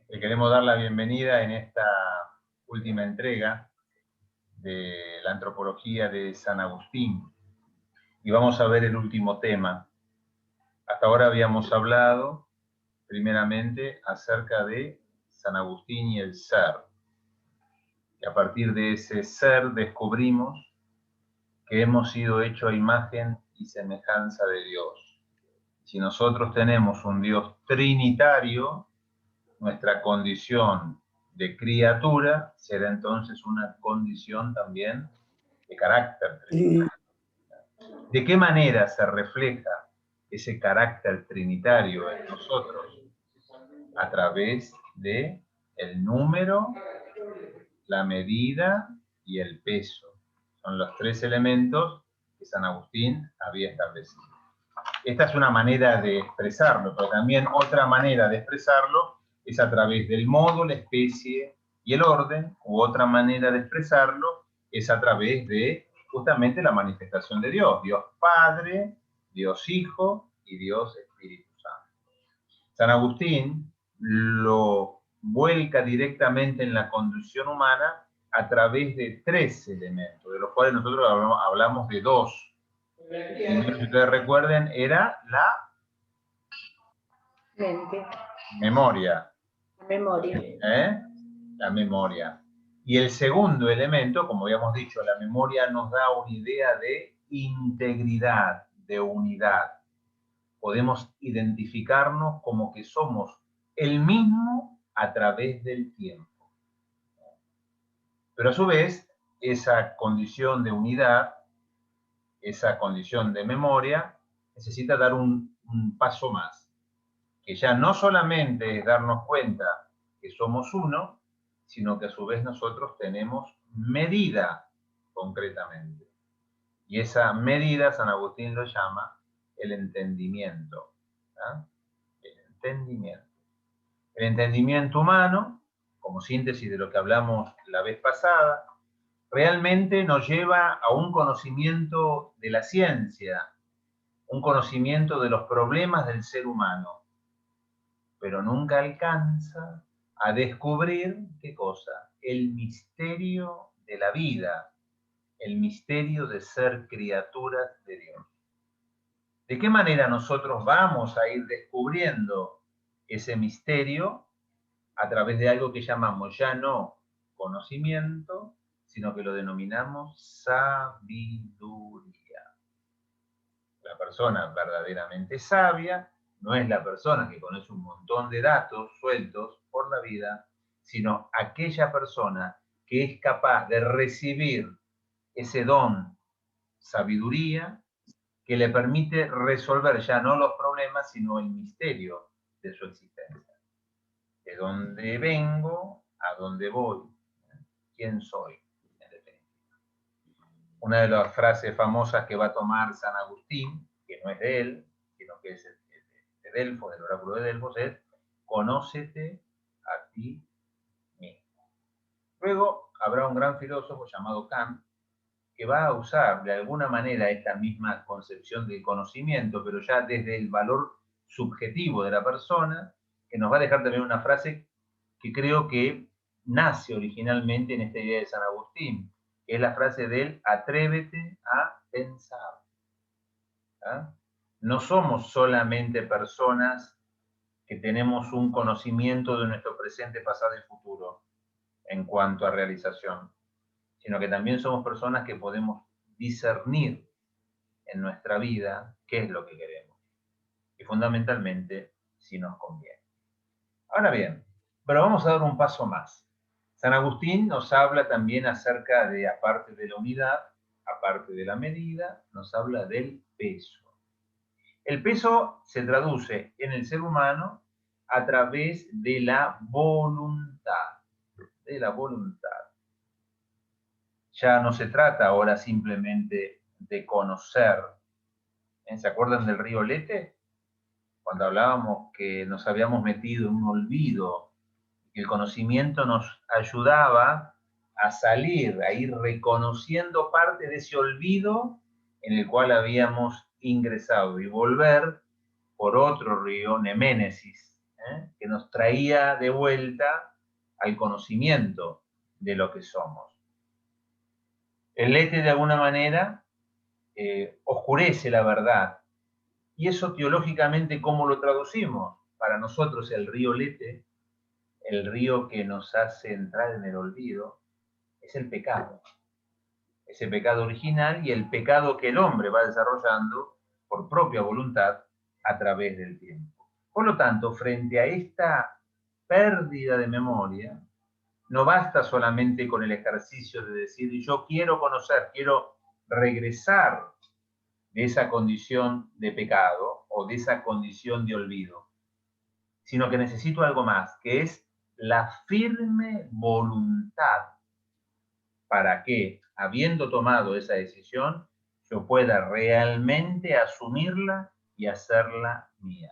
Le queremos dar la bienvenida en esta última entrega de la antropología de San Agustín. Y vamos a ver el último tema. Hasta ahora habíamos hablado, primeramente, acerca de San Agustín y el ser. Y a partir de ese ser descubrimos que hemos sido hechos a imagen y semejanza de Dios. Si nosotros tenemos un Dios trinitario, nuestra condición de criatura será entonces una condición también de carácter trinitario. ¿De qué manera se refleja ese carácter trinitario en nosotros? A través de el número, la medida y el peso. Son los tres elementos que San Agustín había establecido. Esta es una manera de expresarlo, pero también otra manera de expresarlo es a través del modo, la especie y el orden, u otra manera de expresarlo es a través de justamente la manifestación de Dios. Dios Padre, Dios Hijo y Dios Espíritu Santo. San Agustín lo vuelca directamente en la condición humana a través de tres elementos, de los cuales nosotros hablamos de dos. El primero, si ustedes recuerden, era la Mente. memoria. La memoria. La memoria. Y el segundo elemento, como habíamos dicho, la memoria nos da una idea de integridad, de unidad. Podemos identificarnos como que somos el mismo a través del tiempo. Pero a su vez, esa condición de unidad, esa condición de memoria, necesita dar un paso más, que ya no solamente es darnos cuenta que somos uno, sino que a su vez nosotros tenemos medida concretamente. Y esa medida San Agustín lo llama el entendimiento. El entendimiento. El entendimiento humano, como síntesis de lo que hablamos la vez pasada, realmente nos lleva a un conocimiento de la ciencia, un conocimiento de los problemas del ser humano, pero nunca alcanza a descubrir, ¿qué cosa? El misterio de la vida, el misterio de ser criaturas de Dios. ¿De qué manera nosotros vamos a ir descubriendo ese misterio? A través de algo que llamamos ya no conocimiento, sino que lo denominamos sabiduría. La persona verdaderamente sabia no es la persona que conoce un montón de datos sueltos por la vida, sino aquella persona que es capaz de recibir ese don, sabiduría, que le permite resolver ya no los problemas, sino el misterio de su existencia. De dónde vengo, a dónde voy, quién soy, en definitiva. Una de las frases famosas que va a tomar San Agustín, que no es de él, sino que es de Delfos, del oráculo de Delfos, es: conócete a ti mismo. Luego habrá un gran filósofo llamado Kant, que va a usar de alguna manera esta misma concepción del conocimiento, pero ya desde el valor subjetivo de la persona, que nos va a dejar también una frase que creo que nace originalmente en esta idea de San Agustín, que es la frase del atrévete a pensar. ¿Ah? No somos solamente personas que tenemos un conocimiento de nuestro presente, pasado y futuro en cuanto a realización, sino que también somos personas que podemos discernir en nuestra vida qué es lo que queremos y fundamentalmente si nos conviene. Ahora bien, pero vamos a dar un paso más. San Agustín nos habla también acerca de, aparte de la unidad, aparte de la medida, nos habla del peso. El peso se traduce en el ser humano a través de la voluntad. De la voluntad. Ya no se trata ahora simplemente de conocer. ¿Se acuerdan del río Lete? Cuando hablábamos que nos habíamos metido en un olvido, que el conocimiento nos ayudaba a salir, a ir reconociendo parte de ese olvido en el cual habíamos ingresado y volver por otro río, Neménesis, que que nos traía de vuelta al conocimiento de lo que somos. El Lete, de alguna manera, oscurece la verdad. Y eso teológicamente, ¿cómo lo traducimos? Para nosotros el río Lete, el río que nos hace entrar en el olvido, es el pecado. Ese pecado original y el pecado que el hombre va desarrollando por propia voluntad a través del tiempo. Por lo tanto, frente a esta pérdida de memoria, no basta solamente con el ejercicio de decir, yo quiero conocer, quiero regresar de esa condición de pecado o de esa condición de olvido, sino que necesito algo más, que es la firme voluntad para que, habiendo tomado esa decisión, yo pueda realmente asumirla y hacerla mía.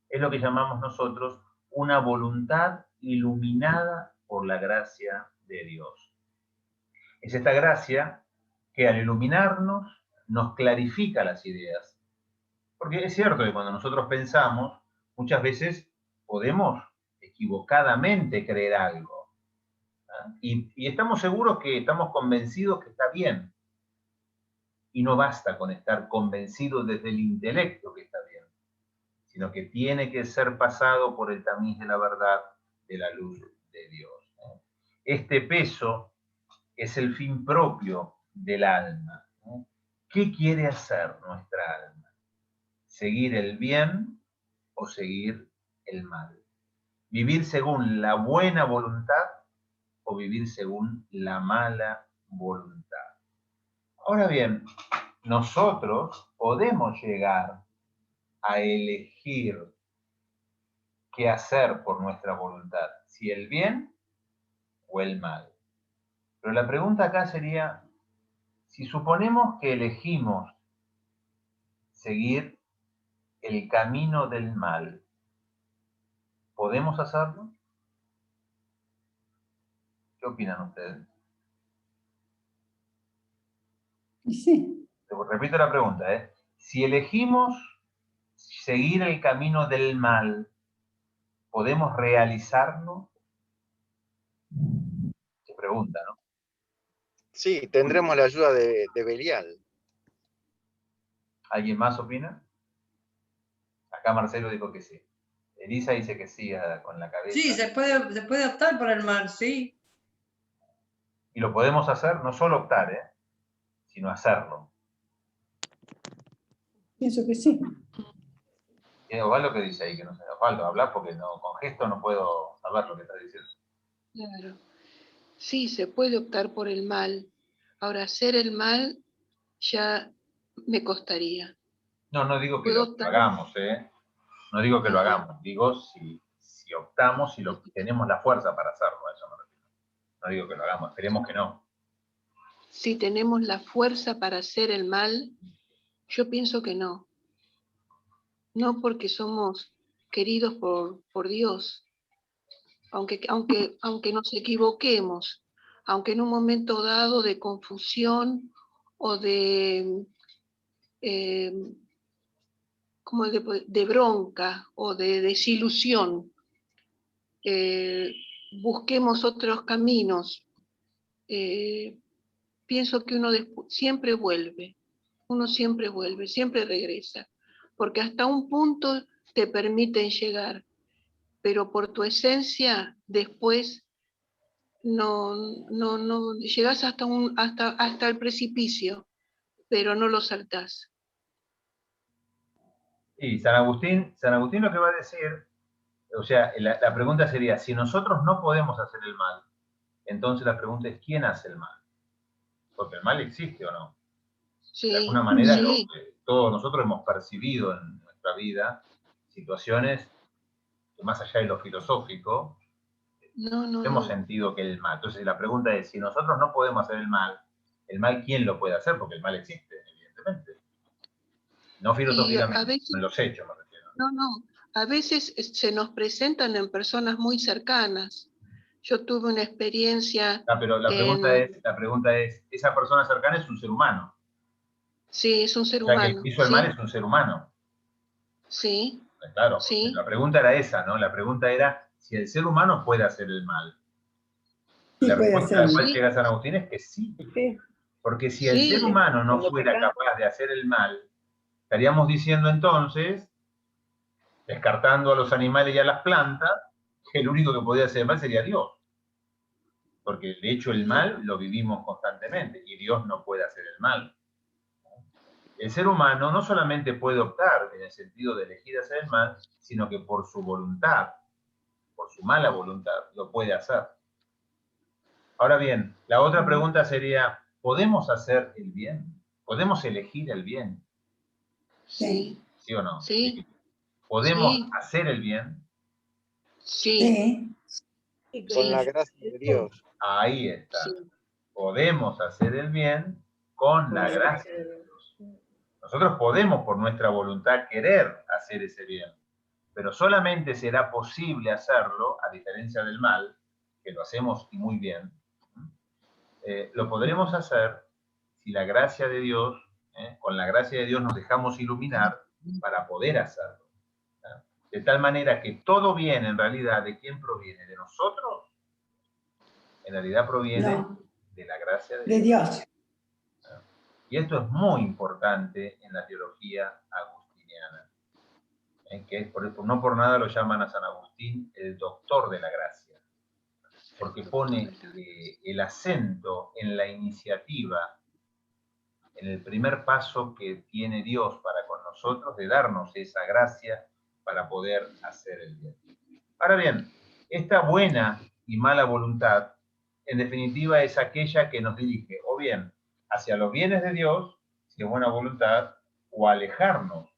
Es lo que llamamos nosotros una voluntad iluminada por la gracia de Dios. Es esta gracia que al iluminarnos nos clarifica las ideas. Porque es cierto que cuando nosotros pensamos, muchas veces podemos equivocadamente creer algo. Y estamos seguros que estamos convencidos que está bien. Y no basta con estar convencido desde el intelecto que está bien, sino que tiene que ser pasado por el tamiz de la verdad, de la luz de Dios. Este peso es el fin propio del alma. ¿Qué quiere hacer nuestra alma? ¿Seguir el bien o seguir el mal? ¿Vivir según la buena voluntad o vivir según la mala voluntad? Ahora bien, nosotros podemos llegar a elegir qué hacer por nuestra voluntad, si el bien o el mal. Pero la pregunta acá sería, si suponemos que elegimos seguir el camino del mal, ¿podemos hacerlo? ¿Qué opinan ustedes? Sí. Repito la pregunta, ¿eh? Si elegimos seguir el camino del mal, ¿podemos realizarlo? Se pregunta, ¿no? Sí, tendremos la ayuda de Belial. ¿Alguien más opina? Acá Marcelo dijo que sí. Elisa dice que sí con la cabeza. Sí, se puede optar por el mal, sí. Y lo podemos hacer, no solo optar, sino hacerlo. Pienso que sí. Osvaldo, ¿qué dice ahí? Que no sé, Osvaldo, hablar porque no, con gesto no puedo saber lo que está diciendo. Claro. Sí, se puede optar por el mal. Ahora, hacer el mal ya me costaría. No digo que Puedo lo optar. hagamos, No digo que lo Ajá. hagamos. Digo si optamos, si tenemos la fuerza para hacerlo, a eso me refiero. No digo que lo hagamos, esperemos que no. Si tenemos la fuerza para hacer el mal, yo pienso que no. No porque somos queridos por Dios. Aunque nos equivoquemos, aunque en un momento dado de confusión o eh, como de bronca o de desilusión, busquemos otros caminos, pienso que uno siempre vuelve, siempre regresa, porque hasta un punto te permiten llegar, pero por tu esencia después no llegas hasta el precipicio, pero no lo saltás. Y San Agustín lo que va a decir, o sea, la pregunta sería, si nosotros no podemos hacer el mal, entonces la pregunta es, ¿quién hace el mal? Porque el mal existe o no. Sí, De alguna manera, sí. todos nosotros hemos percibido en nuestra vida situaciones que más allá de lo filosófico, hemos sentido que el mal. Entonces la pregunta es, si nosotros no podemos hacer el mal, ¿quién lo puede hacer? Porque el mal existe, evidentemente. No filosóficamente, en los hechos me refiero. No. A veces se nos presentan en personas muy cercanas. Yo tuve una experiencia. Pero la pregunta es, ¿esa persona cercana es un ser humano? Sí, es un ser O sea, que el humano. que hizo el mal es un ser humano. Sí. Claro, Sí. la pregunta era esa, ¿no? La pregunta era si el ser humano puede hacer el mal. Sí, La puede respuesta a la hacerlo. cual Sí. llega San Agustín es que sí. Sí. Porque si el Sí, ser humano no cuando fuera pecamos. capaz de hacer el mal, estaríamos diciendo entonces, descartando a los animales y a las plantas, que el único que podía hacer el mal sería Dios. Porque de hecho el mal lo vivimos constantemente y Dios no puede hacer el mal. El ser humano no solamente puede optar en el sentido de elegir hacer el mal, sino que por su voluntad, por su mala voluntad, lo puede hacer. Ahora bien, la otra pregunta sería, ¿podemos hacer el bien? ¿Podemos elegir el bien? sí, ¿Sí o no? sí, ¿Podemos sí, hacer el bien? sí, Sí. Con la sí, gracia de Dios. Ahí está. sí. Podemos hacer el bien con la gracia de Dios. Nosotros podemos por nuestra voluntad querer hacer ese bien, pero solamente será posible hacerlo, a diferencia del mal, que lo hacemos y muy bien, lo podremos hacer si la gracia de Dios, con la gracia de Dios nos dejamos iluminar para poder hacerlo. De tal manera que todo bien en realidad, ¿de quién proviene? ¿De nosotros? En realidad proviene No, de la gracia de de Dios. Dios. Y esto es muy importante en la teología agustiniana, que es no por nada lo llaman a San Agustín el doctor de la gracia, porque pone el acento en la iniciativa, en el primer paso que tiene Dios para con nosotros de darnos esa gracia para poder hacer el bien. Ahora bien, esta buena y mala voluntad, en definitiva, es aquella que nos dirige o bien hacia los bienes de Dios, si es buena voluntad, o alejarnos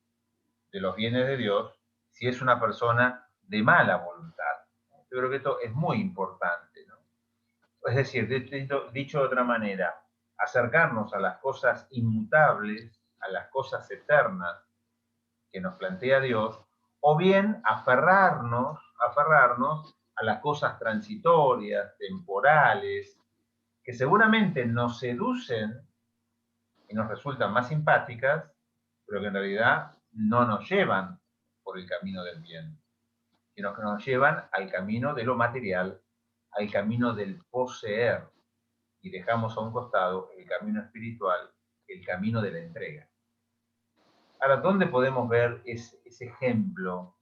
de los bienes de Dios, si es una persona de mala voluntad. Yo creo que esto es muy importante, ¿no? Es decir, dicho de otra manera, acercarnos a las cosas inmutables, a las cosas eternas que nos plantea Dios, o bien aferrarnos a las cosas transitorias, temporales, que seguramente nos seducen y nos resultan más simpáticas, pero que en realidad no nos llevan por el camino del bien, sino que nos llevan al camino de lo material, al camino del poseer, y dejamos a un costado el camino espiritual, el camino de la entrega. Ahora, ¿dónde podemos ver ese ejemplo,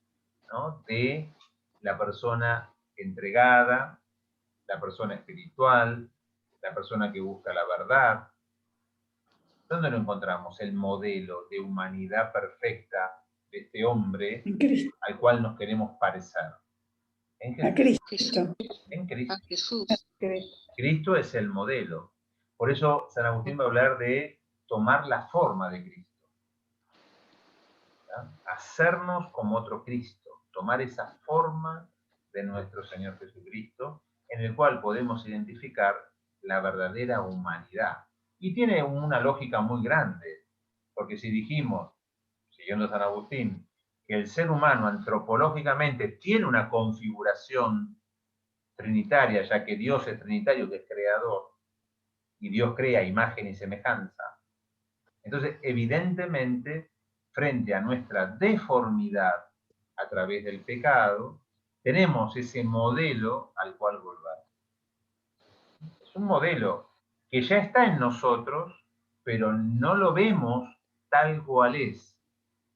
¿no?, de la persona entregada, la persona espiritual, la persona que busca la verdad? ¿Dónde lo encontramos? El modelo de humanidad perfecta de este hombre En Cristo. al cual nos queremos parecer. ¿En A Jesús? Cristo. En Cristo. A Jesús. Cristo es el modelo. Por eso San Agustín va a hablar de tomar la forma de Cristo. ¿Ya? Hacernos como otro Cristo, tomar esa forma de nuestro Señor Jesucristo, en el cual podemos identificar la verdadera humanidad. Y tiene una lógica muy grande, porque si dijimos, siguiendo San Agustín, que el ser humano antropológicamente tiene una configuración trinitaria, ya que Dios es trinitario, que es creador, y Dios crea imagen y semejanza. Entonces, evidentemente, frente a nuestra deformidad a través del pecado, tenemos ese modelo al cual volver. Es un modelo que ya está en nosotros, pero no lo vemos tal cual es,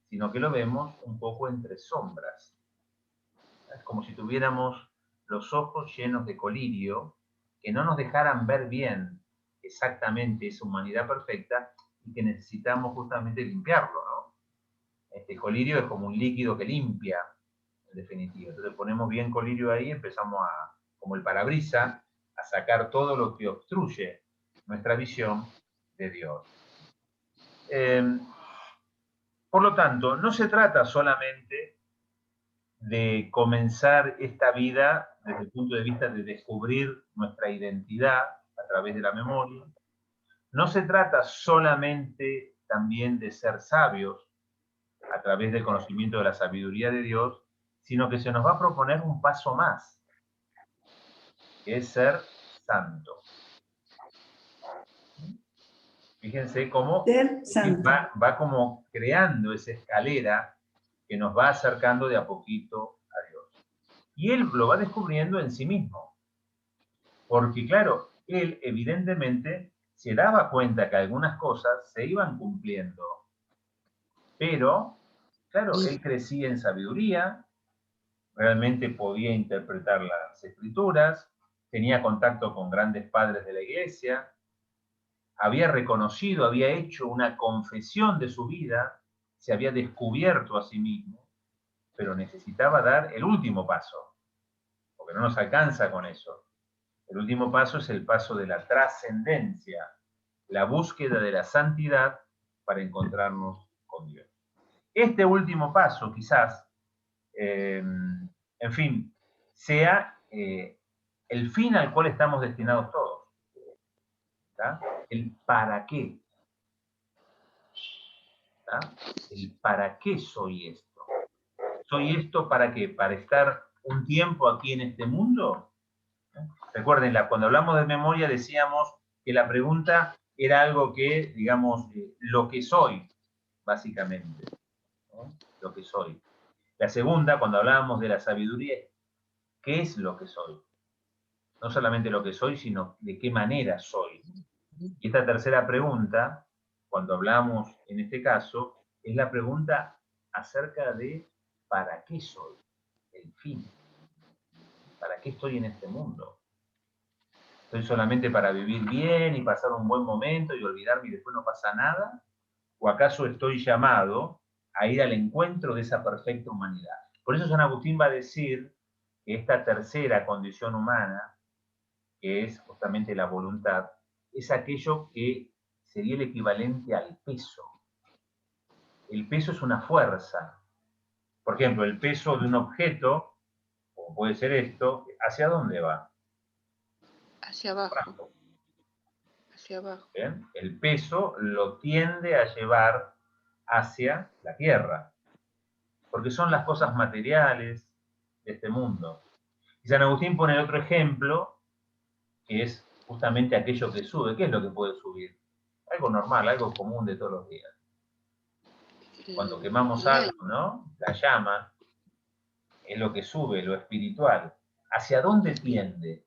sino que lo vemos un poco entre sombras. Es como si tuviéramos los ojos llenos de colirio que no nos dejaran ver bien exactamente esa humanidad perfecta y que necesitamos justamente limpiarlo, ¿no? Este colirio es como un líquido que limpia, en definitiva. Entonces ponemos bien colirio ahí, empezamos a, como el parabrisa, a sacar todo lo que obstruye nuestra visión de Dios. Por lo tanto, no se trata solamente de comenzar esta vida desde el punto de vista de descubrir nuestra identidad a través de la memoria. No se trata solamente también de ser sabios a través del conocimiento de la sabiduría de Dios, sino que se nos va a proponer un paso más, que es ser santo. Fíjense cómo Ser santo. va como creando esa escalera que nos va acercando de a poquito a Dios. Y él lo va descubriendo en sí mismo. Porque claro, él evidentemente se daba cuenta que algunas cosas se iban cumpliendo. Pero, claro, él crecía en sabiduría, realmente podía interpretar las escrituras, tenía contacto con grandes padres de la iglesia, había reconocido, había hecho una confesión de su vida, se había descubierto a sí mismo, pero necesitaba dar el último paso, porque no nos alcanza con eso. El último paso es el paso de la trascendencia, la búsqueda de la santidad para encontrarnos con Dios. Este último paso, quizás, en fin, sea el fin al cual estamos destinados todos. ¿Tá? El para qué. ¿Tá? El para qué soy esto. ¿Soy esto para qué? ¿Para estar un tiempo aquí en este mundo? Recuerden, cuando hablamos de memoria decíamos que la pregunta era algo que, digamos, lo que soy, básicamente. ¿No? Lo que soy. La segunda, cuando hablábamos de la sabiduría, ¿qué es lo que soy? No solamente lo que soy, sino de qué manera soy. Y esta tercera pregunta, cuando hablamos en este caso, es la pregunta acerca de ¿para qué soy? El fin. ¿Para qué estoy en este mundo? ¿Estoy solamente para vivir bien y pasar un buen momento y olvidarme y después no pasa nada? ¿O acaso estoy llamado a ir al encuentro de esa perfecta humanidad? Por eso San Agustín va a decir que esta tercera condición humana, que es justamente la voluntad, es aquello que sería el equivalente al peso. El peso es una fuerza. Por ejemplo, el peso de un objeto, como puede ser esto, ¿hacia dónde va? Hacia abajo. Hacia abajo. ¿Bien? El peso lo tiende a llevar hacia la tierra, porque son las cosas materiales de este mundo. Y San Agustín pone otro ejemplo, que es justamente aquello que sube. ¿Qué es lo que puede subir? Algo normal, algo común de todos los días. Cuando quemamos algo, ¿no? La llama es lo que sube, lo espiritual. ¿Hacia dónde tiende?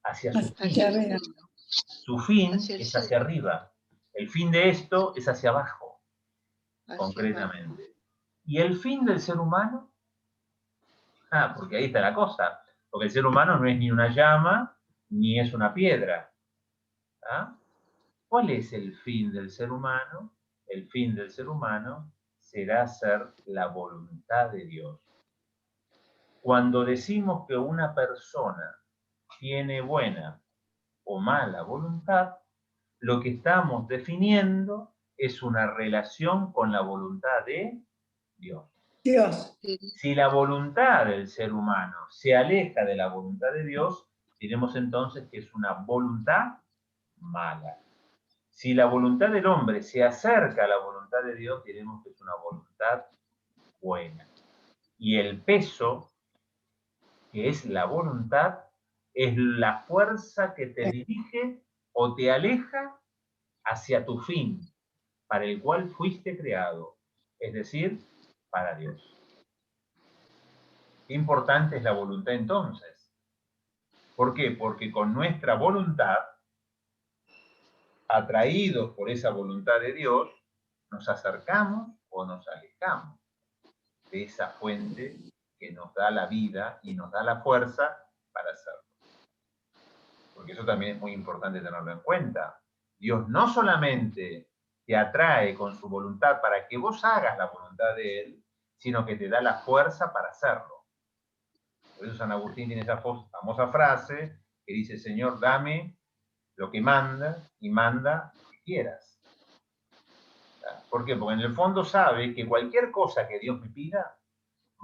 Hacia su fin. Su fin es hacia arriba. El fin de esto es hacia abajo, concretamente. ¿Y el fin del ser humano? Porque ahí está la cosa. Porque el ser humano no es ni una llama, ni es una piedra. ¿Ah? ¿Cuál es el fin del ser humano? El fin del ser humano será hacer la voluntad de Dios. Cuando decimos que una persona tiene buena o mala voluntad, lo que estamos definiendo es una relación con la voluntad de Dios. Dios. Si la voluntad del ser humano se aleja de la voluntad de Dios, diremos entonces que es una voluntad mala. Si la voluntad del hombre se acerca a la voluntad de Dios, diremos que es una voluntad buena. Y el peso, que es la voluntad, es la fuerza que te dirige o te aleja hacia tu fin, para el cual fuiste creado, es decir, para Dios. Qué importante es la voluntad entonces. ¿Por qué? Porque con nuestra voluntad, atraídos por esa voluntad de Dios, nos acercamos o nos alejamos de esa fuente que nos da la vida y nos da la fuerza para hacerlo. Porque eso también es muy importante tenerlo en cuenta. Dios no solamente te atrae con su voluntad para que vos hagas la voluntad de Él, sino que te da la fuerza para hacerlo. Por eso San Agustín tiene esa famosa frase que dice: Señor, dame lo que manda y manda lo que quieras. ¿Por qué? Porque en el fondo sabe que cualquier cosa que Dios me pida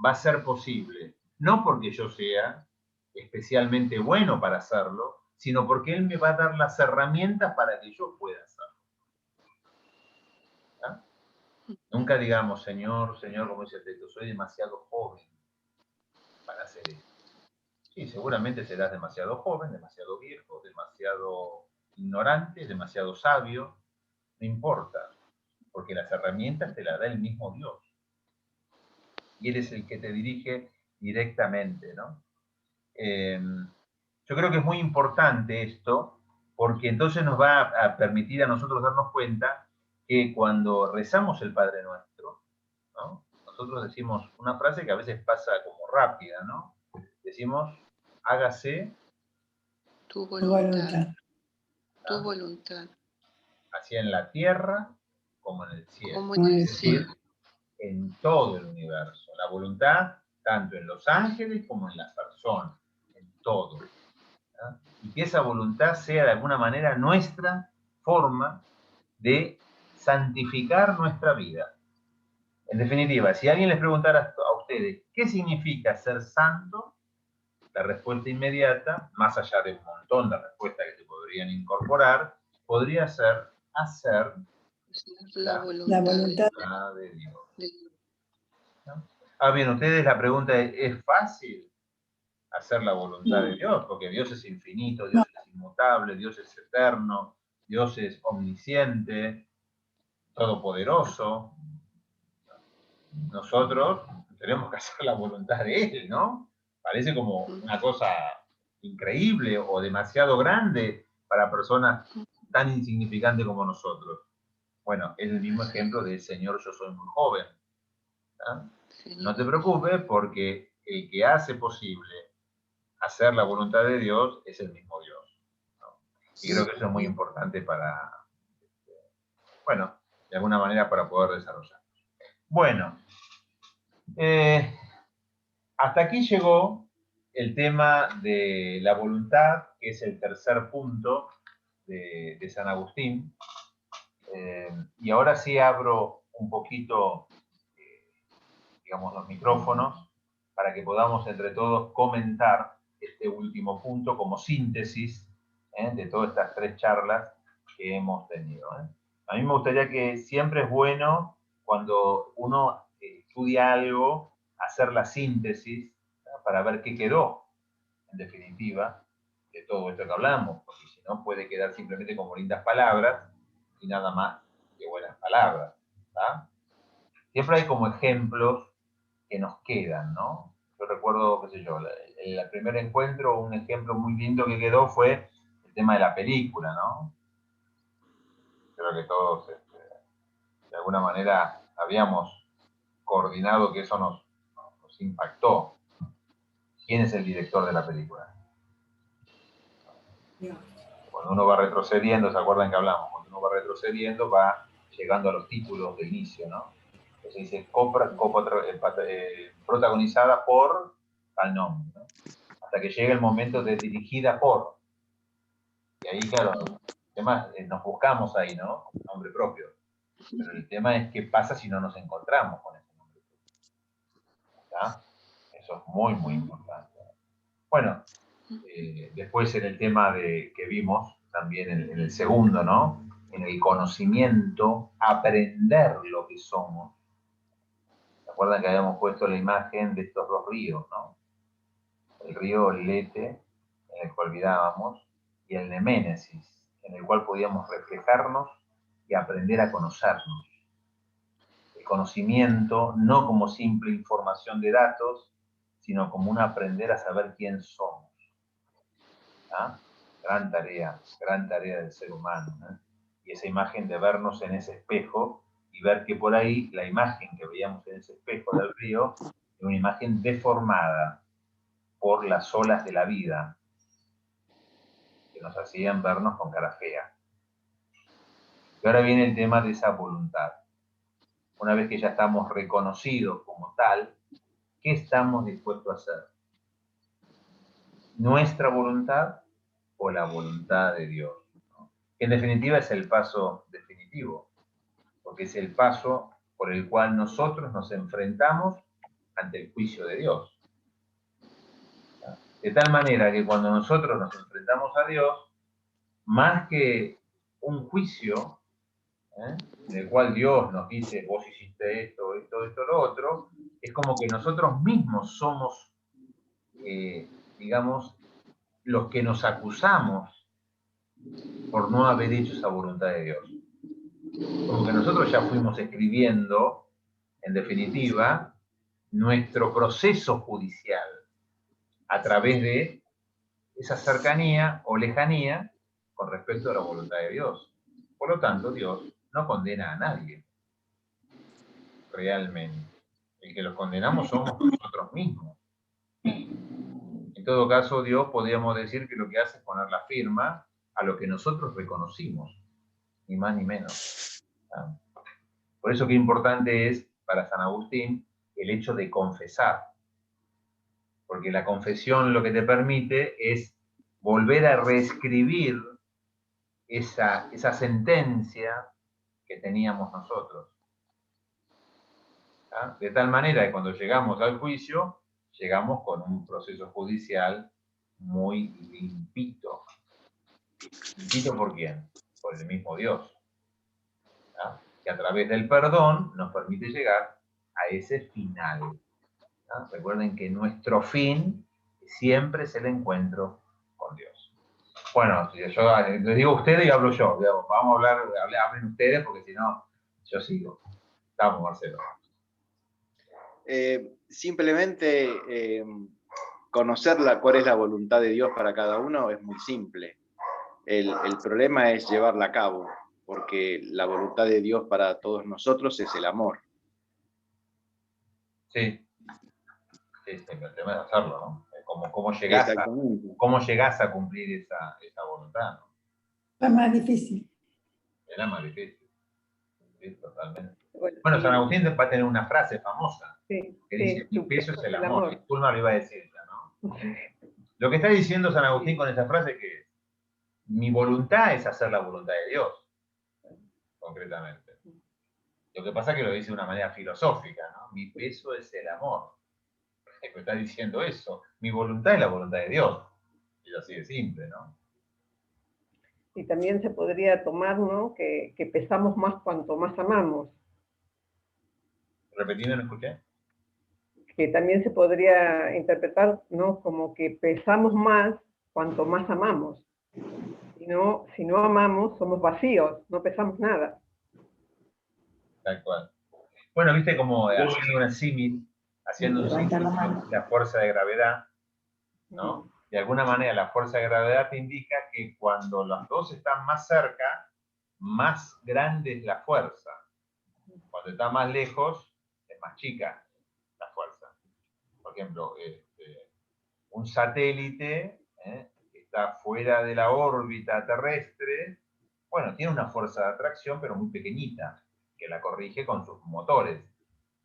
va a ser posible. No porque yo sea especialmente bueno para hacerlo, sino porque Él me va a dar las herramientas para que yo pueda hacerlo. ¿Ah? Nunca digamos, Señor, Señor, como dice el texto, soy demasiado joven para hacer esto. Sí, seguramente serás demasiado joven, demasiado viejo, demasiado ignorante, demasiado sabio, no importa, porque las herramientas te las da el mismo Dios. y Él es el que te dirige directamente, ¿no? Yo creo que es muy importante esto, porque entonces nos va a permitir a nosotros darnos cuenta que cuando rezamos el Padre Nuestro, ¿no? Nosotros decimos una frase que a veces pasa como rápida, ¿no? Decimos, hágase Tu Tu voluntad, voluntad. tu ¿ah? voluntad, así en la tierra como en el cielo. como Como en en el el Es decir, cielo. en todo el universo. La voluntad, tanto en los ángeles como en las personas, en todo. ¿Ah? Y que esa voluntad sea de alguna manera nuestra forma de santificar nuestra vida. En definitiva, si alguien les preguntara a ustedes qué significa ser santo, la respuesta inmediata, más allá de un montón de respuestas que se podrían incorporar, podría ser hacer La la La voluntad voluntad voluntad de Dios. de Dios. ¿No? Ah, bien, ustedes la pregunta ¿es fácil hacer la voluntad de Dios? Porque Dios es infinito, Dios es inmutable, Dios es eterno, Dios es omnisciente, todopoderoso. Nosotros tenemos que hacer la voluntad de Él, ¿no? Parece como una cosa increíble o demasiado grande para personas tan insignificantes como nosotros. Bueno, es el mismo ejemplo del Señor Yo Soy Muy Joven. ¿Ah? No te preocupes porque el que hace posible hacer la voluntad de Dios es el mismo Dios, ¿no? Y creo que eso es muy importante para, bueno, de alguna manera para poder desarrollar. Bueno, hasta aquí llegó el tema de la voluntad, que es el tercer punto de San Agustín. Y ahora sí abro un poquito, digamos, los micrófonos para que podamos entre todos comentar este último punto como síntesis de todas estas tres charlas que hemos tenido. A mí me gustaría que siempre es bueno cuando uno estudia algo, hacer la síntesis, ¿no? Para ver qué quedó, en definitiva, de todo esto que hablamos, porque si no puede quedar simplemente como lindas palabras y nada más que buenas palabras. ¿Tá? Siempre hay como ejemplos que nos quedan, ¿no? Yo recuerdo, qué sé yo, el primer encuentro, un ejemplo muy lindo que quedó fue el tema de la película, ¿no? Creo que todos, de alguna manera, habíamos coordinado que eso nos impactó. ¿Quién es el director de la película? Dios. Cuando uno va retrocediendo, ¿se acuerdan que hablamos? Cuando uno va retrocediendo, va llegando a los títulos de inicio, ¿no? Entonces dice protagonizada por tal nombre, ¿no? Hasta que llega el momento de dirigida por. Y ahí, claro, además nos buscamos ahí, ¿no? Con nombre propio. Pero el tema es qué pasa si no nos encontramos con ese nombre propio. ¿Tá? Eso es muy, muy importante. Bueno, después en el tema que vimos también en el segundo, ¿no? En el conocimiento, aprender lo que somos. ¿Se acuerdan que habíamos puesto la imagen de estos dos ríos, ¿no? El río Lete, en el cual mirábamos, y el Neménesis, en el cual podíamos reflejarnos y aprender a conocernos. El conocimiento no como simple información de datos, sino como un aprender a saber quién somos. ¿Ah? Gran tarea del ser humano, ¿eh? Y esa imagen de vernos en ese espejo y ver que por ahí la imagen que veíamos en ese espejo del río es una imagen deformada por las olas de la vida que nos hacían vernos con cara fea. Y ahora viene el tema de esa voluntad. Una vez que ya estamos reconocidos como tal, ¿qué estamos dispuestos a hacer? ¿Nuestra voluntad o la voluntad de Dios? ¿No? Que en definitiva es el paso definitivo, porque es el paso por el cual nosotros nos enfrentamos ante el juicio de Dios. De tal manera que cuando nosotros nos enfrentamos a Dios, más que un juicio, en el cual Dios nos dice, vos hiciste esto, esto, esto, lo otro, es como que nosotros mismos somos, digamos, los que nos acusamos por no haber hecho esa voluntad de Dios. Como que nosotros ya fuimos escribiendo, en definitiva, nuestro proceso judicial a través de esa cercanía o lejanía con respecto a la voluntad de Dios. Por lo tanto, Dios no condena a nadie, realmente. El que los condenamos somos nosotros mismos. En todo caso, Dios podríamos decir que lo que hace es poner la firma a lo que nosotros reconocimos, ni más ni menos. ¿Ah? Por eso qué importante es para San Agustín el hecho de confesar. Porque la confesión lo que te permite es volver a reescribir esa sentencia que teníamos nosotros. ¿Ah? De tal manera que cuando llegamos al juicio, llegamos con un proceso judicial muy limpito. ¿Limpito por quién? Por el mismo Dios. ¿Ah? Que a través del perdón nos permite llegar a ese final. ¿Ah? Recuerden que nuestro fin siempre es el encuentro con Dios. Bueno, yo les digo ustedes y hablo yo. Digamos, vamos a hablen ustedes porque si no, yo sigo. Estamos, Marcelo. Simplemente conocer cuál es la voluntad de Dios para cada uno es muy simple. El problema es llevarla a cabo, porque la voluntad de Dios para todos nosotros es el amor. Sí, el tema es hacerlo, ¿no? ¿Cómo llegás a cumplir esa voluntad, ¿no? La más difícil. Es la más difícil. Sí, totalmente. Bueno, San Agustín va a tener una frase famosa que dice, mi peso es el amor. Y Tulma lo iba a decir ya, ¿no? Lo que está diciendo San Agustín con esa frase es que mi voluntad es hacer la voluntad de Dios, concretamente. Lo que pasa es que lo dice de una manera filosófica, ¿no? Mi peso es el amor. Me está diciendo eso. Mi voluntad es la voluntad de Dios. Y así de simple, ¿no? Y también se podría tomar, ¿no? Que pesamos más cuanto más amamos. Repetido, no escuché. Que también se podría interpretar, ¿no? Como que pesamos más cuanto más amamos. Si no amamos, somos vacíos, no pesamos nada. Tal cual. Bueno, viste como haciendo un símil la fuerza de gravedad, ¿no? De alguna manera la fuerza de gravedad te indica que cuando los dos están más cerca, más grande es la fuerza. Cuando está más lejos, es más chica la fuerza. Por ejemplo, un satélite que está fuera de la órbita terrestre, bueno, tiene una fuerza de atracción, pero muy pequeñita, que la corrige con sus motores.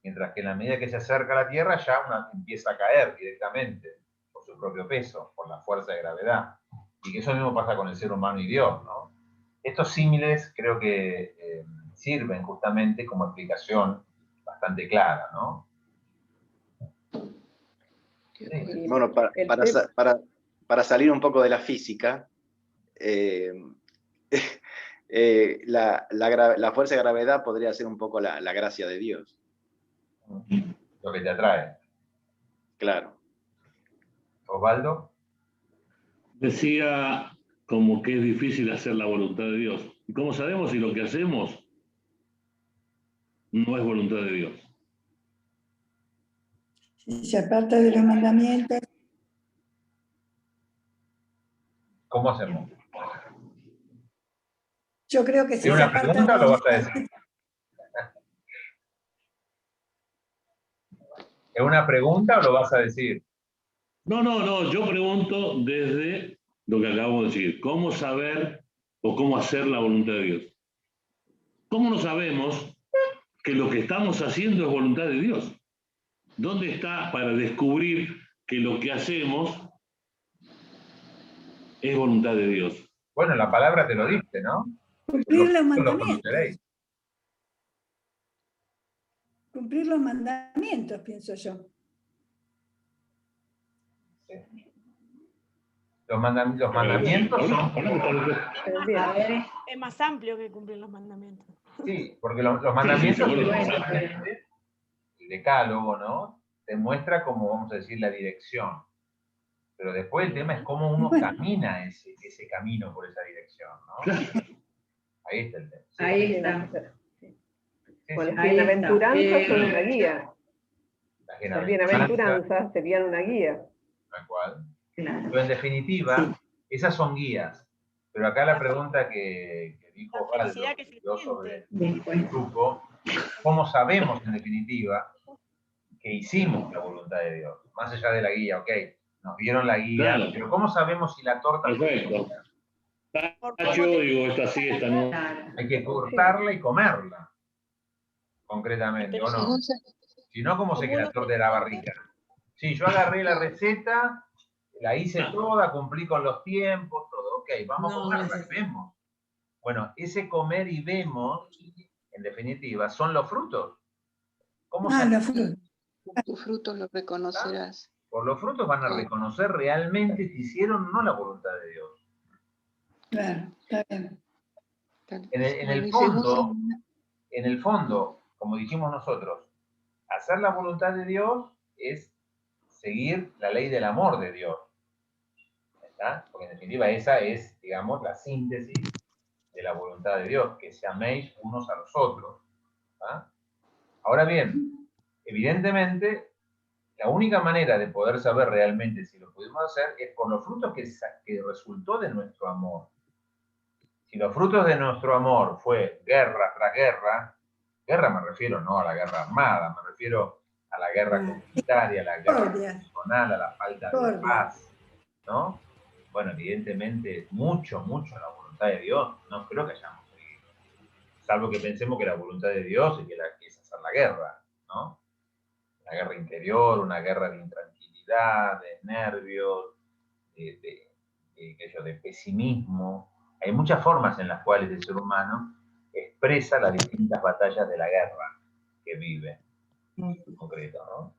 Mientras que en la medida que se acerca a la Tierra, ya empieza a caer directamente por su propio peso, por la fuerza de gravedad. Y que eso mismo pasa con el ser humano y Dios, ¿no? Estos símiles creo que sirven justamente como explicación bastante clara, ¿no? Sí. Bueno, para salir un poco de la física, la fuerza de gravedad podría ser un poco la gracia de Dios. Lo que te atrae. Claro. Osvaldo. Decía como que es difícil hacer la voluntad de Dios. ¿Y cómo sabemos si lo que hacemos no es voluntad de Dios? Si se aparta de los mandamientos. ¿Cómo hacemos? Yo creo que si ¿Es una pregunta o lo vas a decir? ¿Es una pregunta o lo vas a decir? No, yo pregunto desde lo que acabamos de decir. ¿Cómo saber o cómo hacer la voluntad de Dios? ¿Cómo no sabemos que lo que estamos haciendo es voluntad de Dios? ¿Dónde está para descubrir que lo que hacemos es voluntad de Dios? Bueno, la palabra te lo dice, ¿no? Cumplir los mandamientos. Cumplir los mandamientos, pienso yo. Los mandamientos son... A ver, es más amplio que cumplir los mandamientos. Sí, porque los mandamientos, el decálogo, ¿no? Te muestra como, vamos a decir, la dirección. Pero después el tema es cómo uno camina ese camino por esa dirección, ¿no? Ahí está el tema. Sí. Ahí está. Bueno, las bienaventuranzas son una guía. Las bienaventuranzas serían una guía. Tal cual. Claro. Pero en definitiva, esas son guías. Pero acá la pregunta que dijo La felicidad Osvaldo, que se yo sobre siente. el grupo, ¿cómo sabemos en definitiva que hicimos la voluntad de Dios? Más allá de la guía, ok, nos dieron la guía, Claro. pero ¿cómo sabemos si la torta fue Perfecto. buena? Tacho, digo, esta sí, esta no. Claro. Hay que cortarla y comerla, concretamente, Pero ¿o no? Según se- Si no, ¿cómo sé como que la uno torta era rica? Sí, yo agarré la receta, la hice toda, cumplí con los tiempos, todo, ok, vamos a comerla, y vemos. Bueno, ese comer y vemos, en definitiva, son los frutos. ¿Cómo se Los frutos. por tus frutos lo reconocerás. Por los frutos van a reconocer realmente si hicieron o no la voluntad de Dios. Claro, está bien. En el Y según fondo, como dijimos nosotros, hacer la voluntad de Dios es seguir la ley del amor de Dios. ¿Está? Porque en definitiva esa es, digamos, la síntesis de la voluntad de Dios, que se améis unos a los otros. ¿Está? Ahora bien, evidentemente, la única manera de poder saber realmente si lo pudimos hacer es por los frutos que resultó de nuestro amor. Si los frutos de nuestro amor fue guerra tras guerra me refiero no a la guerra armada, me refiero a la guerra comunitaria, a la guerra personal, a la falta de paz, ¿no? Bueno, evidentemente, mucho la voluntad de Dios, no creo que hayamos seguido. Salvo que pensemos que la voluntad de Dios es hacer la guerra, ¿no? Una guerra interior, una guerra de intranquilidad, de nervios, de pesimismo. Hay muchas formas en las cuales el ser humano expresa las distintas batallas de la guerra que vive, en concreto, ¿no?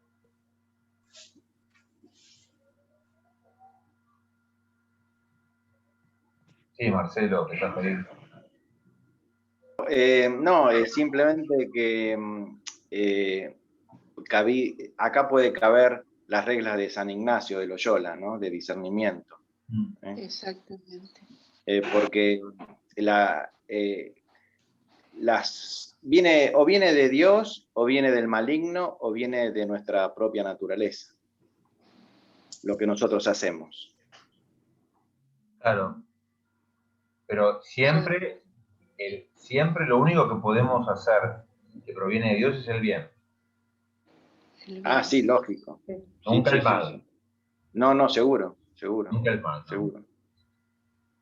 Sí, Marcelo, que estás feliz. No, simplemente que acá puede caber las reglas de San Ignacio de Loyola, ¿no? De discernimiento. Exactamente. Porque viene de Dios, o viene del maligno, o viene de nuestra propia naturaleza, lo que nosotros hacemos. Claro. Pero siempre lo único que podemos hacer que proviene de Dios es el bien. Ah, sí, lógico. Nunca Sí, el mal. sí. No, seguro. Nunca el mal, ¿no? Seguro.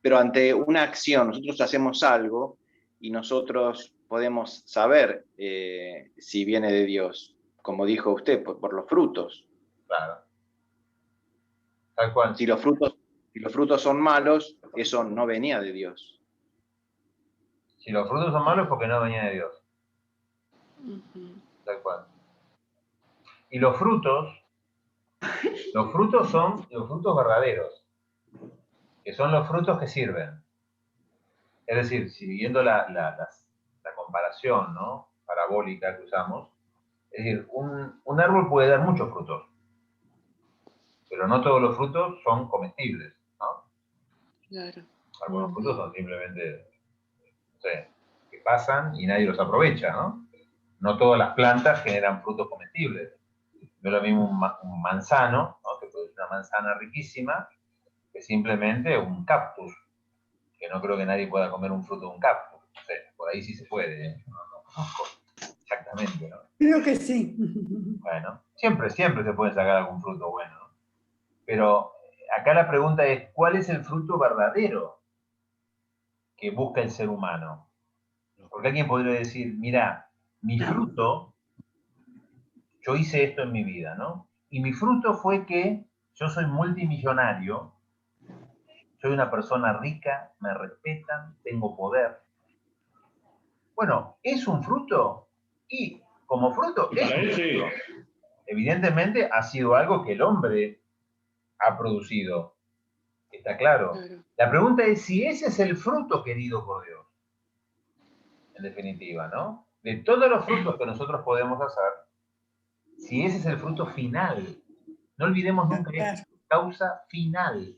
Pero ante una acción, nosotros hacemos algo y nosotros podemos saber si viene de Dios, como dijo usted, por los frutos. Claro. Tal cual. Si los frutos son malos, eso no venía de Dios. Si los frutos son malos es porque no venía de Dios. Tal cual. Y los frutos son los frutos verdaderos, que son los frutos que sirven. Es decir, siguiendo la comparación, ¿no?, parabólica que usamos, es decir, un árbol puede dar muchos frutos, pero no todos los frutos son comestibles, ¿no? Claro. Algunos frutos son simplemente, no sé, que pasan y nadie los aprovecha, ¿no? No todas las plantas generan frutos comestibles. No es lo mismo un manzano, ¿no?, que produce una manzana riquísima, que simplemente un cactus, que no creo que nadie pueda comer un fruto de un cactus. No sé, por ahí sí se puede, ¿eh? No conozco exactamente, ¿no? Creo que sí. Bueno, siempre se puede sacar algún fruto bueno, ¿no? Pero acá la pregunta es, ¿cuál es el fruto verdadero que busca el ser humano? Porque alguien podría decir, mira, mi fruto, yo hice esto en mi vida, ¿no? Y mi fruto fue que yo soy multimillonario, soy una persona rica, me respetan, tengo poder. Bueno, ¿es un fruto? Y como fruto es un fruto. Evidentemente ha sido algo que el hombre ha producido. ¿Está claro? La pregunta es si ese es el fruto querido por Dios. En definitiva, ¿no? De todos los frutos que nosotros podemos hacer, si ese es el fruto final. No olvidemos nunca esto. Causa final.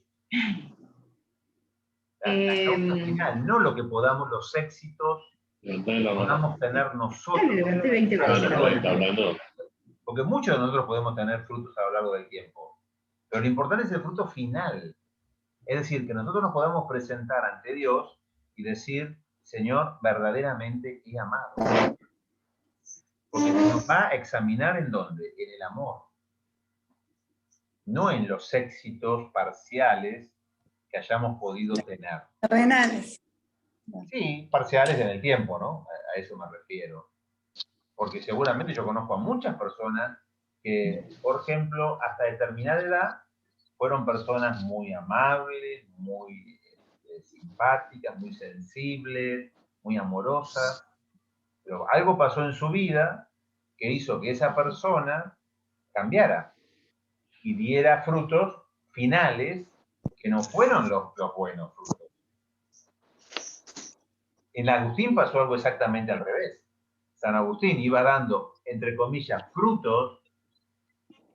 La causa final, no lo que podamos, los éxitos que podamos tener nosotros. Porque muchos de nosotros podemos tener frutos a lo largo del tiempo. Pero lo importante es el fruto final. Es decir, que nosotros nos podamos presentar ante Dios y decir, Señor, verdaderamente he amado. Porque se nos va a examinar ¿en dónde? En el amor. No en los éxitos parciales que hayamos podido tener. Terrenales. Sí, parciales en el tiempo, ¿no? A eso me refiero. Porque seguramente yo conozco a muchas personas que, por ejemplo, hasta determinada edad, fueron personas muy amables, muy simpáticas, muy sensibles, muy amorosas, pero algo pasó en su vida que hizo que esa persona cambiara y diera frutos finales que no fueron los buenos frutos. En Agustín pasó algo exactamente al revés. San Agustín iba dando, entre comillas, frutos,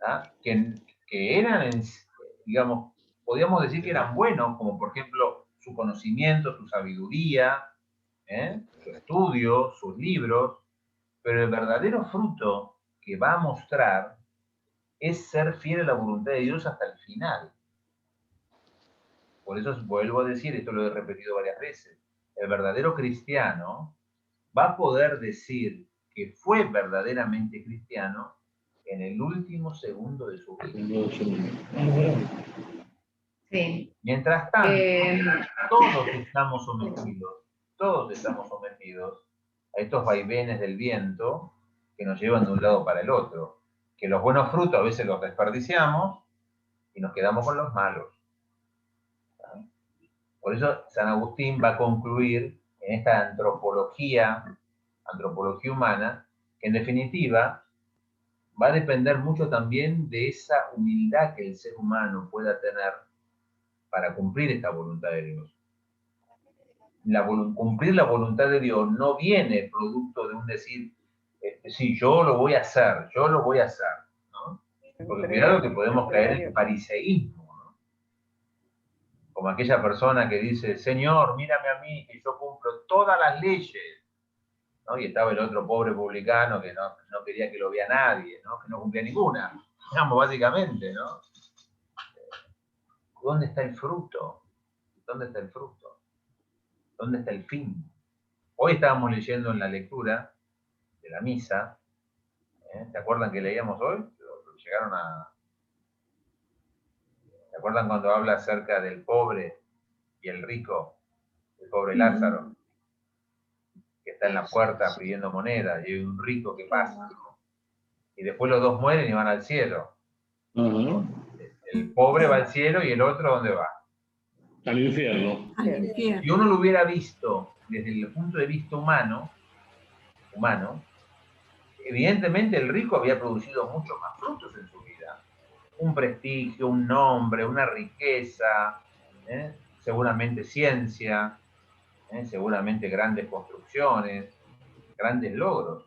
¿ah? que eran, digamos, podríamos decir que eran buenos, como por ejemplo su conocimiento, su sabiduría, su estudio, sus libros, pero el verdadero fruto que va a mostrar es ser fiel a la voluntad de Dios hasta el final. Por eso vuelvo a decir, esto lo he repetido varias veces, el verdadero cristiano va a poder decir que fue verdaderamente cristiano en el último segundo de su vida. Sí. Mientras tanto, todos estamos sometidos a estos vaivenes del viento que nos llevan de un lado para el otro. Que los buenos frutos a veces los desperdiciamos y nos quedamos con los malos. Por eso San Agustín va a concluir en esta antropología humana, que en definitiva va a depender mucho también de esa humildad que el ser humano pueda tener para cumplir esta voluntad de Dios. Cumplir la voluntad de Dios no viene producto de un decir, sí, yo lo voy a hacer, ¿no? Porque cuidado que podemos caer en fariseísmo, ¿no? Como aquella persona que dice, Señor, mírame a mí, que yo cumplo todas las leyes, ¿no? Y estaba el otro pobre publicano que no quería que lo vea nadie, ¿no? Que no cumplía ninguna, digamos, básicamente, ¿no? ¿Dónde está el fruto? ¿Dónde está el fruto? ¿Dónde está el fin? Hoy estábamos leyendo en la lectura de la misa, ¿se acuerdan que leíamos hoy? Llegaron a... ¿Se acuerdan cuando habla acerca del pobre y el rico? El pobre Lázaro, que está en la puerta pidiendo moneda, y hay un rico que pasa, ¿no? Y después los dos mueren y van al cielo. El pobre va al cielo y el otro, ¿dónde va? Al infierno. Si uno lo hubiera visto desde el punto de vista humano, evidentemente el rico había producido muchos más frutos en su vida. Un prestigio, un nombre, una riqueza, seguramente ciencia, seguramente grandes construcciones, grandes logros.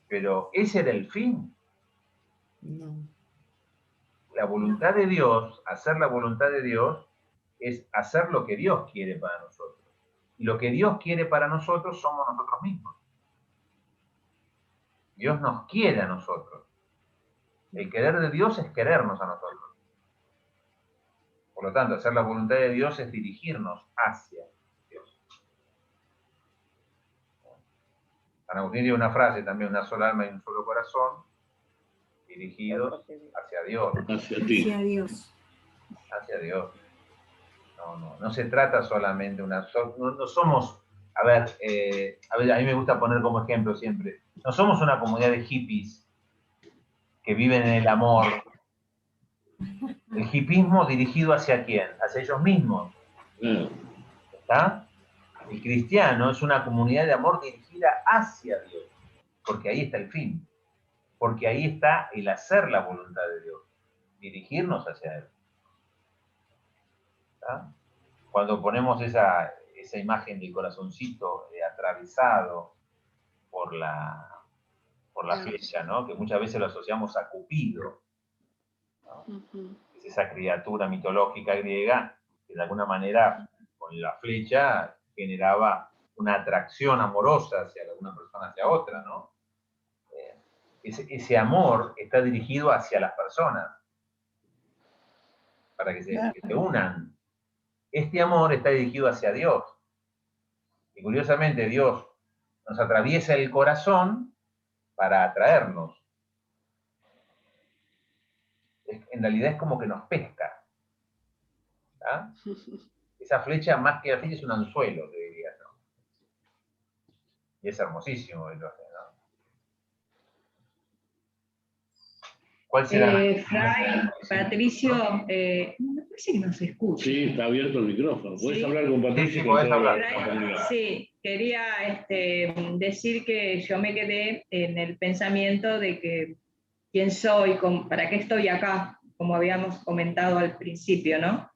Pero ese era el fin. No. La voluntad de Dios, hacer la voluntad de Dios, es hacer lo que Dios quiere para nosotros. Y lo que Dios quiere para nosotros somos nosotros mismos. Dios nos quiere a nosotros. El querer de Dios es querernos a nosotros. Por lo tanto, hacer la voluntad de Dios es dirigirnos hacia Dios. San Agustín tiene una frase también, una sola alma y un solo corazón, dirigidos hacia Dios. Hacia ti. Hacia Dios. Hacia Dios. No se trata solamente no somos, a ver, a mí me gusta poner como ejemplo siempre, no somos una comunidad de hippies que viven en el amor. El hippismo dirigido ¿hacia quién? Hacia ellos mismos. ¿Está? El cristiano es una comunidad de amor dirigida hacia Dios, porque ahí está el fin, porque ahí está el hacer la voluntad de Dios, dirigirnos hacia Él. ¿Está? Cuando ponemos esa imagen del corazoncito atravesado por la flecha, ¿no? Que muchas veces lo asociamos a Cupido, ¿no? Es esa criatura mitológica griega que de alguna manera con la flecha generaba una atracción amorosa hacia alguna persona hacia otra, ¿no? ese amor está dirigido hacia las personas, para que se unan. Este amor está dirigido hacia Dios. Y curiosamente Dios nos atraviesa el corazón para atraernos. En realidad es como que nos pesca. ¿Ah? Esa flecha, más que así, es un anzuelo, te diría, ¿no? Y es hermosísimo el orden, ¿no? ¿Cuál será? Fray, Patricio, me parece que no se escucha. Sí, está abierto el micrófono. Puedes Sí. hablar con Patricio. Sí, podés hablar. Sí, quería decir que yo me quedé en el pensamiento de que quién soy, para qué estoy acá, como habíamos comentado al principio, ¿no?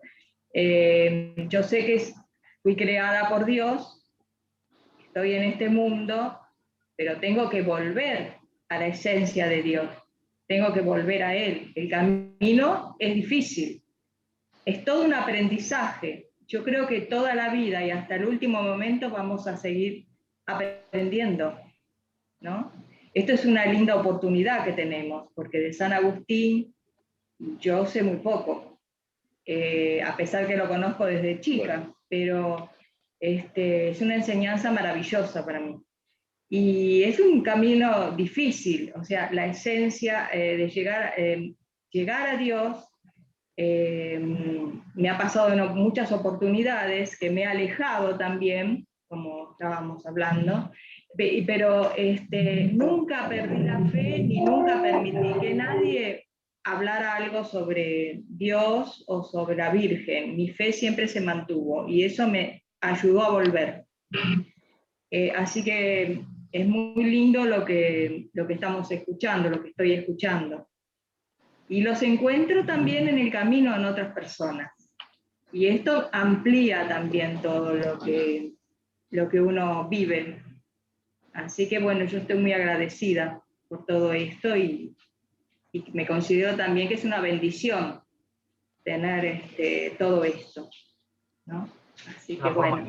Yo sé que fui creada por Dios, estoy en este mundo, pero tengo que volver a la esencia de Dios, tengo que volver a Él. El camino es difícil, es todo un aprendizaje. Yo creo que toda la vida y hasta el último momento vamos a seguir aprendiendo, ¿no? Esto es una linda oportunidad que tenemos, porque de San Agustín yo sé muy poco, a pesar que lo conozco desde chica, pero es una enseñanza maravillosa para mí. Y es un camino difícil, o sea, la esencia de llegar a Dios. Me ha pasado en muchas oportunidades que me he alejado también, como estábamos hablando, pero nunca perdí la fe ni nunca permití que nadie hablara algo sobre Dios o sobre la Virgen. Mi fe siempre se mantuvo y eso me ayudó a volver. Así que es muy lindo lo que estamos escuchando, lo que estoy escuchando. Y los encuentro también en el camino en otras personas. Y esto amplía también todo lo que uno vive. Así que bueno, yo estoy muy agradecida por todo esto y me considero también que es una bendición tener todo esto, ¿no? Así que bueno.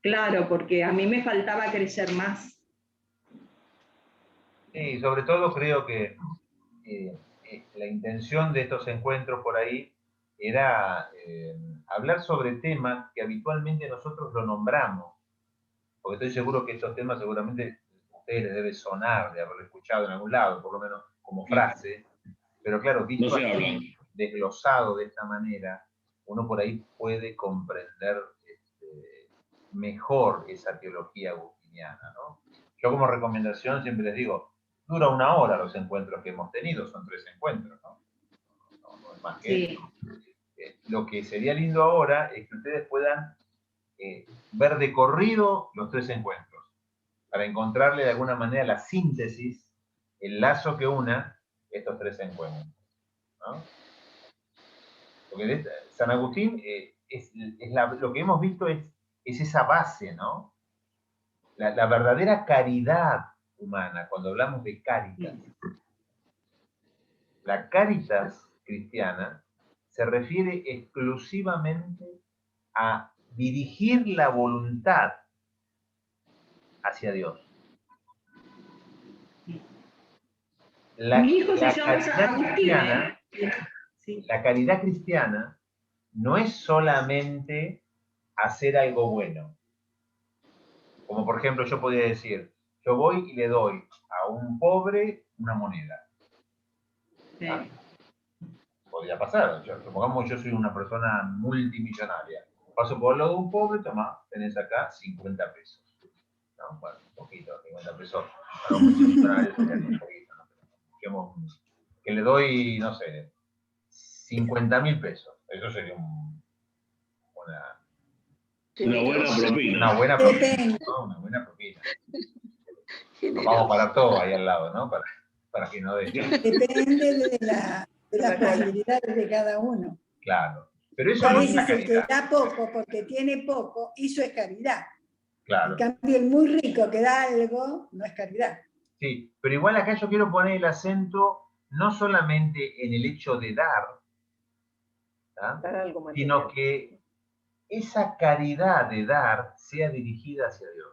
Claro, porque a mí me faltaba crecer más. Sí, sobre todo creo que la intención de estos encuentros por ahí era hablar sobre temas que habitualmente nosotros lo nombramos, porque estoy seguro que estos temas seguramente a ustedes les debe sonar de haberlo escuchado en algún lado, por lo menos como frase, pero claro, visto No se hablan. desglosado de esta manera, uno por ahí puede comprender mejor esa teología agustiniana, ¿no? Yo como recomendación siempre les digo, dura 1 hora los encuentros que hemos tenido, son 3 encuentros, ¿no? No es más que eso. Lo que sería lindo ahora es que ustedes puedan ver de corrido los 3 encuentros, para encontrarle de alguna manera la síntesis, el lazo que una estos 3 encuentros, ¿no? Porque San Agustín, lo que hemos visto es esa base, ¿no? La verdadera caridad humana, cuando hablamos de caritas. La caritas cristiana se refiere exclusivamente a dirigir la voluntad hacia Dios. Mi hijo se llama Agustín, ¿eh? Sí. La caridad cristiana no es solamente hacer algo bueno. Como por ejemplo yo podría decir, yo voy y le doy a un pobre una moneda. Sí. ¿Ah? Podría pasar. Supongamos yo soy una persona multimillonaria. Paso por lo de un pobre, toma, tenés acá 50 pesos. No, bueno, un poquito, 50 pesos. Para un multimillonario sería un poquito, ¿no? Digamos, que le doy, no sé, 50.000 pesos. Eso sería una buena propina. Una buena propina, Depende. ¿no? Una buena propina. Nos vamos a parar todos ahí al lado, ¿no? Para que no dé. Depende de las posibilidades de cada uno. Claro. Pero eso A no es una veces el que caridad. da poco porque tiene poco, eso es caridad. Claro. En cambio, el muy rico que da algo, no es caridad. Sí, pero igual acá yo quiero poner el acento no solamente en el hecho de dar, Dar algo material. sino que esa caridad de dar sea dirigida hacia Dios.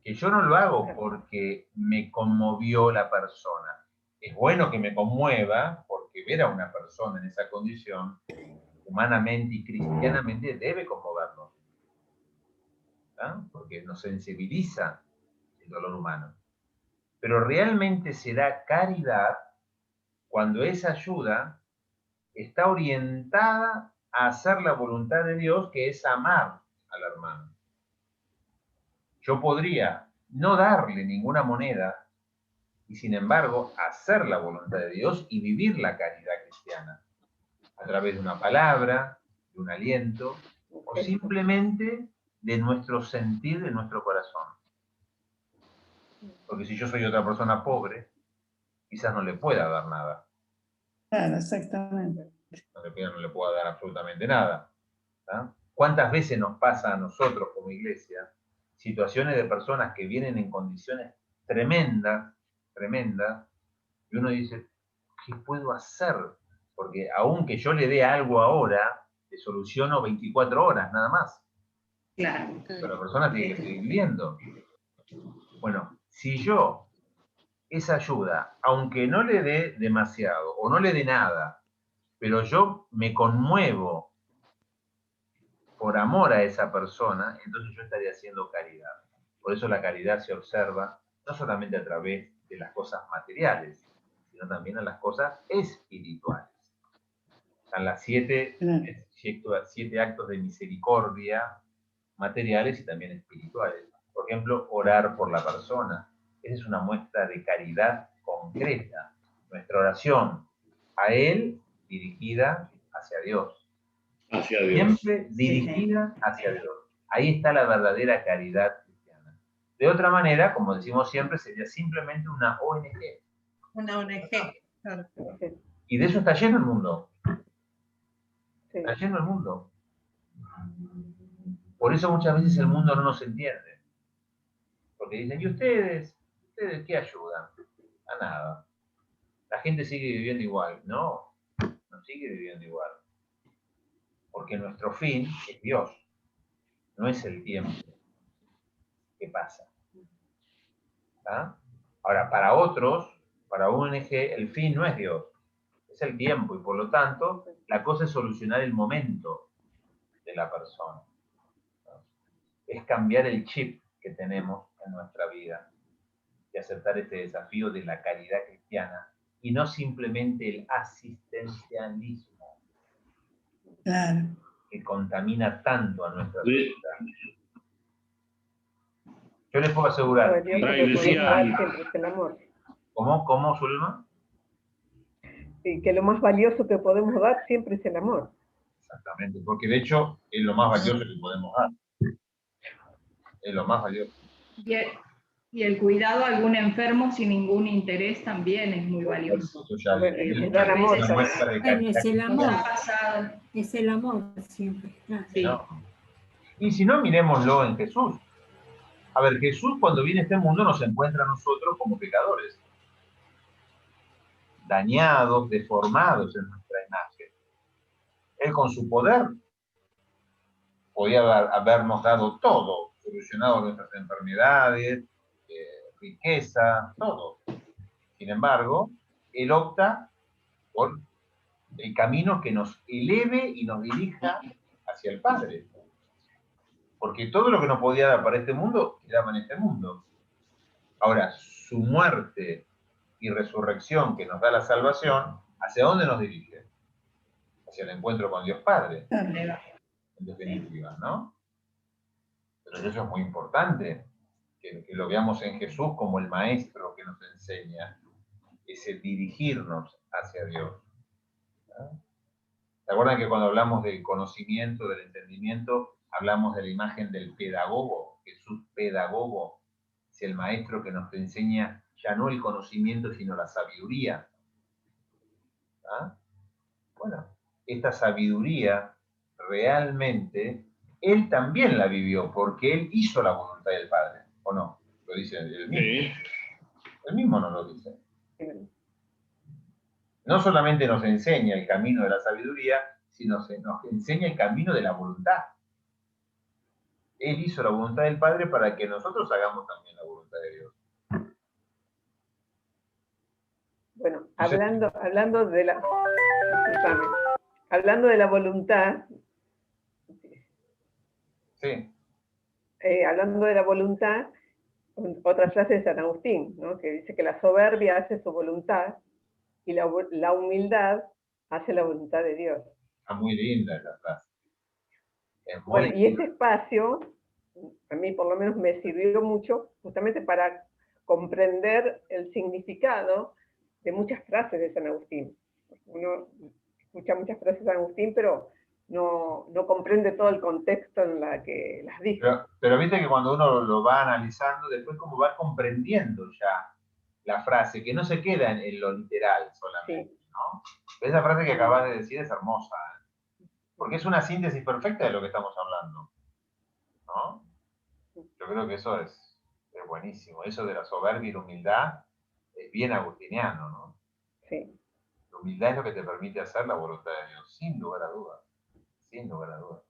Que yo no lo hago porque me conmovió la persona. Es bueno que me conmueva, porque ver a una persona en esa condición, humanamente y cristianamente, debe conmovernos. ¿Ah? Porque nos sensibiliza el dolor humano. Pero realmente será caridad cuando esa ayuda está orientada a hacer la voluntad de Dios, que es amar al hermano. Yo podría no darle ninguna moneda y sin embargo hacer la voluntad de Dios y vivir la caridad cristiana a través de una palabra, de un aliento o simplemente de nuestro sentir, de nuestro corazón. Porque si yo soy otra persona pobre, quizás no le pueda dar nada. Claro, exactamente. No le pueda dar absolutamente nada. ¿Ah? ¿Cuántas veces nos pasa a nosotros como iglesia situaciones de personas que vienen en condiciones tremendas, tremendas, y uno dice, ¿qué puedo hacer? Porque aunque yo le dé algo ahora, le soluciono 24 horas, nada más. Claro. Pero la persona tiene que seguir viviendo. Bueno, si yo esa ayuda, aunque no le dé demasiado o no le dé nada, pero yo me conmuevo por amor a esa persona, entonces yo estaría haciendo caridad. Por eso la caridad se observa no solamente a través de las cosas materiales, sino también a las cosas espirituales. Están las 7 actos de misericordia materiales y también espirituales. Por ejemplo, orar por la persona. Esa es una muestra de caridad concreta. Nuestra oración a Él dirigida hacia Dios. Hacia Dios. Siempre dirigida hacia Dios. Ahí está la verdadera caridad cristiana. De otra manera, como decimos siempre, sería simplemente una ONG. Una ONG, claro. Y de eso está lleno el mundo. Sí. Está lleno el mundo. Por eso muchas veces el mundo no nos entiende. Porque dicen, ¿y ustedes? ¿Ustedes qué ayudan? A nada. La gente sigue viviendo igual. No, no sigue viviendo igual. Porque nuestro fin es Dios. No es el tiempo que pasa. ¿Ah? Ahora, para otros, para ONG, el fin no es Dios, es el tiempo, y por lo tanto, la cosa es solucionar el momento de la persona. ¿No? Es cambiar el chip que tenemos en nuestra vida y aceptar este desafío de la caridad cristiana y no simplemente el asistencialismo, Claro. que contamina tanto a nuestra sociedad. Yo les puedo asegurar. El amor. ¿Cómo, Zulma? Sí, que lo más valioso que podemos dar siempre es el amor. Exactamente, porque de hecho es lo más valioso que podemos dar. Es lo más valioso. Y el cuidado a algún enfermo sin ningún interés también es muy valioso. Eso ya dar amor. Es el amor. Es el amor siempre. Claro. Sí. ¿No? Y si no, miremoslo en Jesús. A ver, Jesús cuando viene a este mundo nos encuentra a nosotros como pecadores, dañados, deformados en nuestra imagen. Él con su poder podía habernos dado todo, solucionado nuestras enfermedades, riqueza, todo. Sin embargo, Él opta por el camino que nos eleve y nos dirija hacia el Padre. Porque todo lo que nos podía dar para este mundo, quedaba en este mundo. Ahora, su muerte y resurrección que nos da la salvación, ¿hacia dónde nos dirige? Hacia el encuentro con Dios Padre. En definitiva, ¿no? Pero eso es muy importante, que lo veamos en Jesús como el maestro que nos enseña, ese dirigirnos hacia Dios. ¿No? ¿Se acuerdan que cuando hablamos del conocimiento, del entendimiento, hablamos de la imagen del pedagogo? Jesús pedagogo es el maestro que nos enseña ya no el conocimiento, sino la sabiduría. ¿Ah? Bueno, esta sabiduría realmente él también la vivió, porque él hizo la voluntad del Padre, ¿o no? Lo dice él mismo. Sí. Él mismo nos lo dice. No solamente nos enseña el camino de la sabiduría, sino nos enseña el camino de la voluntad. Él hizo la voluntad del Padre para que nosotros hagamos también la voluntad de Dios. Bueno, hablando de la, discúlpame, hablando de la voluntad, Sí. Hablando de la voluntad, otra frase de San Agustín, ¿no? Que dice que la soberbia hace su voluntad y la humildad hace la voluntad de Dios. Está muy linda esa frase. Es muy Bueno, y este espacio, a mí por lo menos me sirvió mucho justamente para comprender el significado de muchas frases de San Agustín. Uno escucha muchas frases de San Agustín, pero no comprende todo el contexto en la que las dijo. Pero viste que cuando uno lo va analizando, después como va comprendiendo ya la frase, que no se queda en lo literal solamente, sí. ¿No? Esa frase que acabas de decir es hermosa, ¿eh? Porque es una síntesis perfecta de lo que estamos hablando, ¿no? Yo creo que eso es buenísimo. Eso de la soberbia y la humildad es bien agustiniano, ¿no? Sí. La humildad es lo que te permite hacer la voluntad de Dios, sin lugar a dudas. Sin lugar a dudas.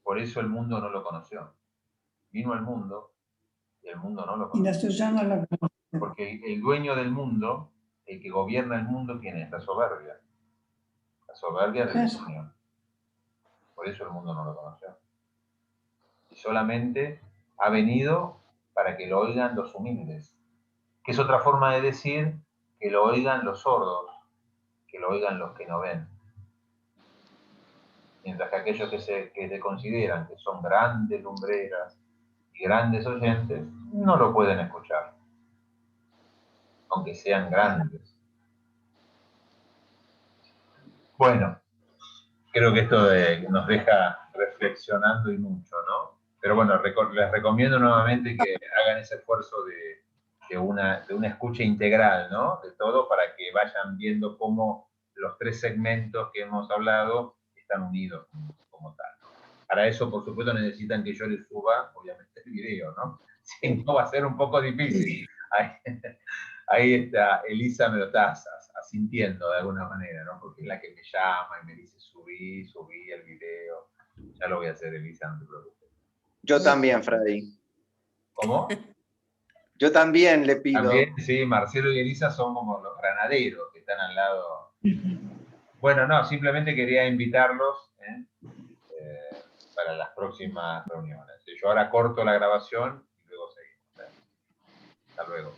Por eso el mundo no lo conoció. Vino al mundo y el mundo no lo conoció. Y la suya no lo conoció. Porque el dueño del mundo, el que gobierna el mundo, ¿quién es? La soberbia. La soberbia del Señor. Por eso el mundo no lo conoció. Y solamente ha venido para que lo oigan los humildes. Que es otra forma de decir que lo oigan los sordos, que lo oigan los que no ven. Mientras que aquellos que se consideran que son grandes lumbreras y grandes oyentes, no lo pueden escuchar, aunque sean grandes. Bueno, creo que esto nos deja reflexionando y mucho, ¿no? Pero bueno, les recomiendo nuevamente que hagan ese esfuerzo de una escucha integral, ¿no? De todo, para que vayan viendo cómo los tres segmentos que hemos hablado están unidos como tal. Para eso, por supuesto, necesitan que yo les suba, obviamente, el video, ¿no? Si no, va a ser un poco difícil. Ahí está, Elisa me lo está asintiendo de alguna manera, ¿no? Porque es la que me llama y me dice, subí el video. Ya lo voy a hacer, Elisa, no te preocupes. Yo también, Freddy. ¿Cómo? Yo también le pido. También, sí, Marcelo y Elisa son como los granaderos que están al lado. Bueno, no, simplemente quería invitarlos para las próximas reuniones. Yo ahora corto la grabación y luego seguimos. Hasta luego.